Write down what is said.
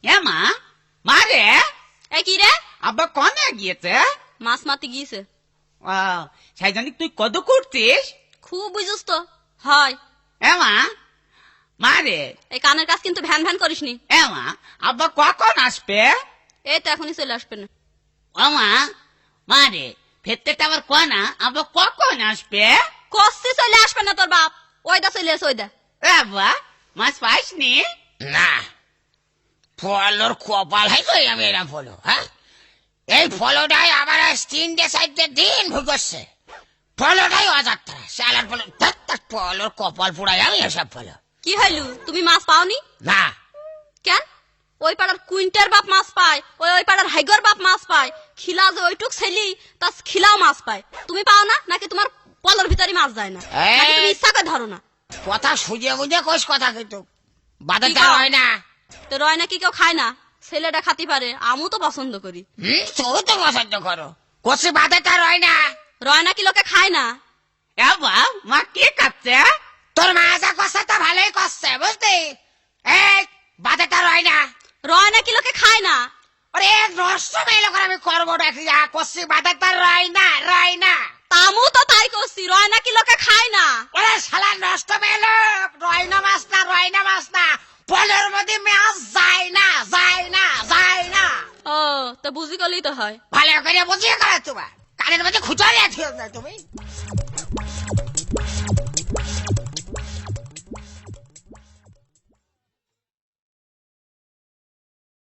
মা মা রে এই কি রে? আব্বা কনে গিয়েছে? মাছ মারতে গিয়েছে। সেই জন্য তুই কত করছিস? খুব বুঝুস তো। হয় মা মা রে এই কানের কাজ কিন্তু ভ্যান ভ্যান করিস নি। মা আব্বা কখন আসবে? এই তো এখনই চলে আসবে না। মা মা রে ফেরতেটা আবার কনা আব্বা কখন আসবে? কষছি চলে আসবে না তোর বাপ। ওইদা চলে এসে ওইদা। আব্বা মাছ পাইসনি? না ফলর কপাল হয় কই আমি এরম ফলো হ্যাঁ এই ফলটাই আমার আজ 3-4 দিন ভুগছে ফলটাই অযাত্রা সালার ফল ফলর কপাল পুরাই আমি এসব ফলো কি হইলু তুমি মাছ পাওনি? না কেন? ওই পাড়ার কুইন্টার বাপ মাছ পায়, ওই পাড়ার হাইগর বাপ মাছ পায়, খিলা যে ওইটুক ছেলি তা খিলাও মাছ পায়। তুমি পাও না নাকি তোমার পলর ভিতরে মাছ যায় না? নাকি তুমি ইচ্ছা করে ধরো না? কথা সুজে বুঝে কোষ কথা কিন্তু বাধাটা কি কও? হয় না তো রয় নাকি কেউ খায় না? ছেলেটা খাতি পারে, আমু তো পছন্দ করি। তুমি তো পছন্দ করো কোষে বাধাটা হয় না রয় নাকি লোকে খায় না? আব্বা মা কে কাটছে? তোর মা যা করছে তা ভালোই করছে বুঝলি এই বাধাটা হয় না রয় নাকি লোকে খায় না? ওরে নষ্ট মেয়ে লোকের আমি করবো ডাকি যা করছি বাধাটা রয় না আমু তো তাই করছি, রয় নাকি লোকে খায় না? ওরে শালা নষ্ট মেয়ে লোক রয় না মাছ না পলের মধ্যে মাছ যায় না ও তো বুঝি করলেই তো হয়। ভালো করে বুঝিয়ে করে তোমার কানের মধ্যে খুঁজে তুমি